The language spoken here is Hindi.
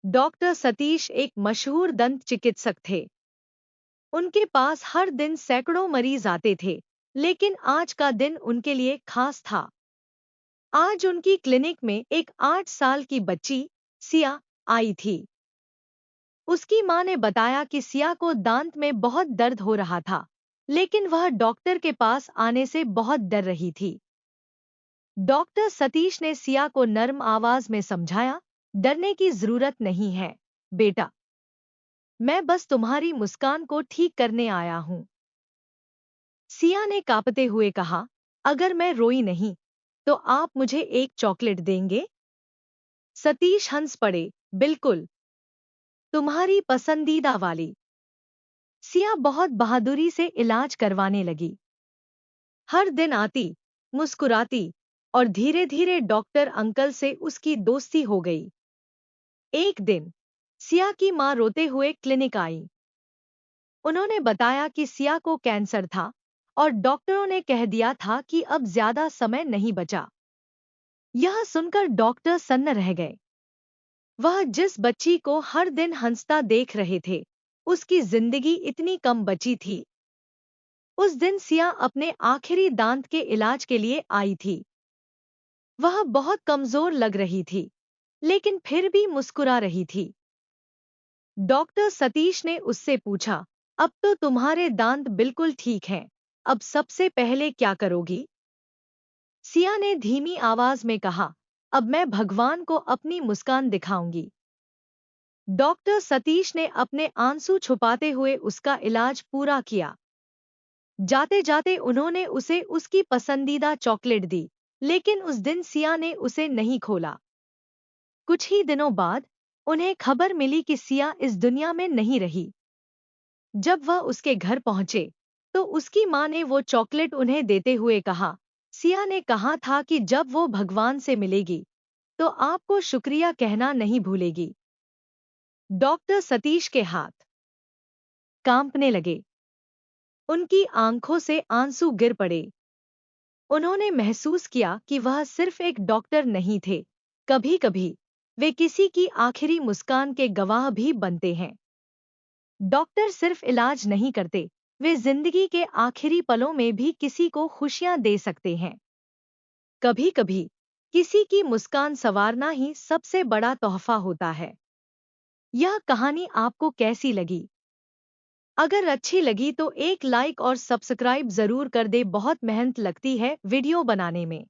डॉक्टर सतीश एक मशहूर दंत चिकित्सक थे। उनके पास हर दिन सैकड़ों मरीज आते थे, लेकिन आज का दिन उनके लिए खास था। आज उनकी क्लिनिक में एक 8 साल की बच्ची सिया आई थी। उसकी मां ने बताया कि सिया को दांत में बहुत दर्द हो रहा था, लेकिन वह डॉक्टर के पास आने से बहुत डर रही थी। डॉक्टर सतीश ने सिया को नर्म आवाज में समझाया, डरने की जरूरत नहीं है, बेटा। मैं बस तुम्हारी मुस्कान को ठीक करने आया हूं। सिया ने कांपते हुए कहा, अगर मैं रोई नहीं, तो आप मुझे एक चॉकलेट देंगे? सतीश हंस पड़े, बिल्कुल, तुम्हारी पसंदीदा वाली। सिया बहुत बहादुरी से इलाज करवाने लगी। हर दिन आती, मुस्कुराती, और धीरे धीरे डॉक्टर अंकल से उसकी दोस्ती हो गई। एक दिन सिया की मां रोते हुए क्लिनिक आई। उन्होंने बताया कि सिया को कैंसर था और डॉक्टरों ने कह दिया था कि अब ज्यादा समय नहीं बचा। यह सुनकर डॉक्टर सन्न रह गए। वह जिस बच्ची को हर दिन हंसता देख रहे थे, उसकी जिंदगी इतनी कम बची थी। उस दिन सिया अपने आखिरी दांत के इलाज के लिए आई थी। वह बहुत कमजोर लग रही थी, लेकिन फिर भी मुस्कुरा रही थी। डॉक्टर सतीश ने उससे पूछा, अब तो तुम्हारे दांत बिल्कुल ठीक हैं, अब सबसे पहले क्या करोगी? सिया ने धीमी आवाज में कहा, अब मैं भगवान को अपनी मुस्कान दिखाऊंगी। डॉक्टर सतीश ने अपने आंसू छुपाते हुए उसका इलाज पूरा किया। जाते जाते उन्होंने उसे उसकी पसंदीदा चॉकलेट दी, लेकिन उस दिन सिया ने उसे नहीं खोला। कुछ ही दिनों बाद उन्हें खबर मिली कि सिया इस दुनिया में नहीं रही। जब वह उसके घर पहुंचे, तो उसकी मां ने वो चॉकलेट उन्हें देते हुए कहा, सिया ने कहा था कि जब वो भगवान से मिलेगी, तो आपको शुक्रिया कहना नहीं भूलेगी। डॉक्टर सतीश के हाथ कांपने लगे। उनकी आंखों से आंसू गिर पड़े। उन्होंने महसूस किया कि वह सिर्फ एक डॉक्टर नहीं थे, कभी-कभी वे किसी की आखिरी मुस्कान के गवाह भी बनते हैं। डॉक्टर सिर्फ इलाज नहीं करते, वे जिंदगी के आखिरी पलों में भी किसी को खुशियां दे सकते हैं। कभी-कभी किसी की मुस्कान संवारना ही सबसे बड़ा तोहफा होता है। यह कहानी आपको कैसी लगी? अगर अच्छी लगी तो एक लाइक और सब्सक्राइब जरूर कर दे, बहुत मेहनत लगती है वीडियो बनाने में।